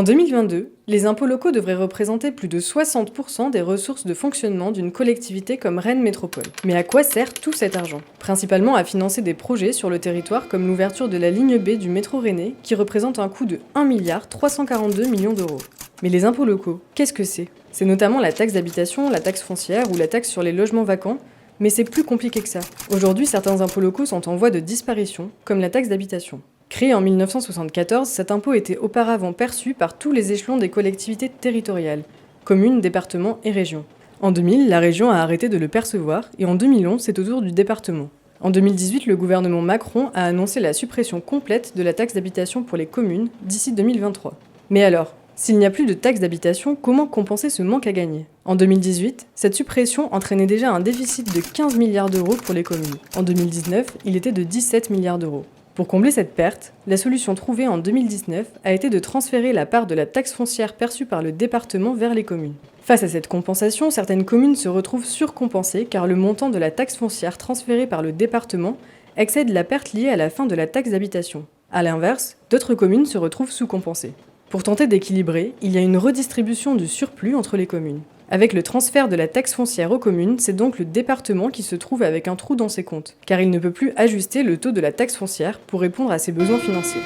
En 2022, les impôts locaux devraient représenter plus de 60% des ressources de fonctionnement d'une collectivité comme Rennes Métropole. Mais à quoi sert tout cet argent? Principalement à financer des projets sur le territoire comme l'ouverture de la ligne B du métro rennais qui représente un coût de 1,342 milliard d'euros. Mais les impôts locaux, qu'est-ce que c'est? C'est notamment la taxe d'habitation, la taxe foncière ou la taxe sur les logements vacants, mais c'est plus compliqué que ça. Aujourd'hui, certains impôts locaux sont en voie de disparition, comme la taxe d'habitation. Créé en 1974, cet impôt était auparavant perçu par tous les échelons des collectivités territoriales, communes, départements et régions. En 2000, la région a arrêté de le percevoir et en 2011, c'est au tour du département. En 2018, le gouvernement Macron a annoncé la suppression complète de la taxe d'habitation pour les communes d'ici 2023. Mais alors, s'il n'y a plus de taxe d'habitation, comment compenser ce manque à gagner? En 2018, cette suppression entraînait déjà un déficit de 15 milliards d'euros pour les communes. En 2019, il était de 17 milliards d'euros. Pour combler cette perte, la solution trouvée en 2019 a été de transférer la part de la taxe foncière perçue par le département vers les communes. Face à cette compensation, certaines communes se retrouvent surcompensées car le montant de la taxe foncière transférée par le département excède la perte liée à la fin de la taxe d'habitation. A l'inverse, d'autres communes se retrouvent sous-compensées. Pour tenter d'équilibrer, il y a une redistribution du surplus entre les communes. Avec le transfert de la taxe foncière aux communes, c'est donc le département qui se trouve avec un trou dans ses comptes, car il ne peut plus ajuster le taux de la taxe foncière pour répondre à ses besoins financiers.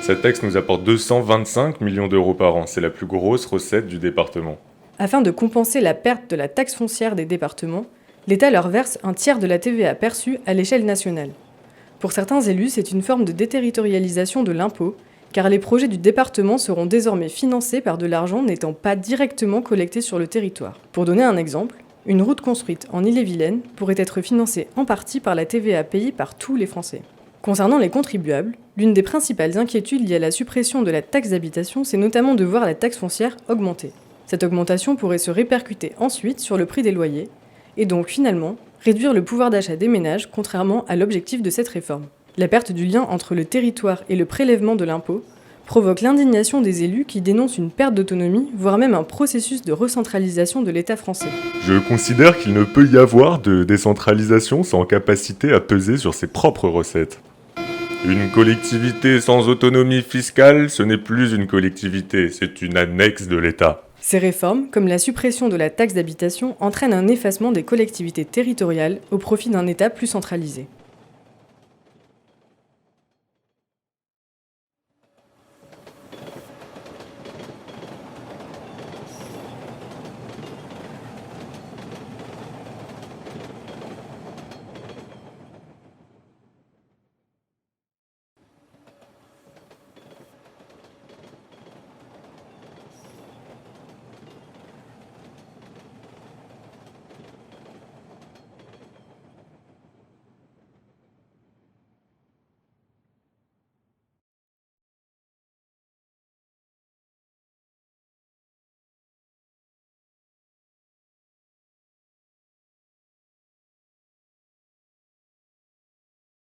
Cette taxe nous apporte 225 millions d'euros par an, c'est la plus grosse recette du département. Afin de compenser la perte de la taxe foncière des départements, l'État leur verse un tiers de la TVA perçue à l'échelle nationale. Pour certains élus, c'est une forme de déterritorialisation de l'impôt, car les projets du département seront désormais financés par de l'argent n'étant pas directement collecté sur le territoire. Pour donner un exemple, une route construite en Ille-et-Vilaine pourrait être financée en partie par la TVA payée par tous les Français. Concernant les contribuables, l'une des principales inquiétudes liées à la suppression de la taxe d'habitation, c'est notamment de voir la taxe foncière augmenter. Cette augmentation pourrait se répercuter ensuite sur le prix des loyers, et donc finalement réduire le pouvoir d'achat des ménages, contrairement à l'objectif de cette réforme. La perte du lien entre le territoire et le prélèvement de l'impôt provoque l'indignation des élus qui dénoncent une perte d'autonomie, voire même un processus de recentralisation de l'État français. Je considère qu'il ne peut y avoir de décentralisation sans capacité à peser sur ses propres recettes. Une collectivité sans autonomie fiscale, ce n'est plus une collectivité, c'est une annexe de l'État. Ces réformes, comme la suppression de la taxe d'habitation, entraînent un effacement des collectivités territoriales au profit d'un État plus centralisé.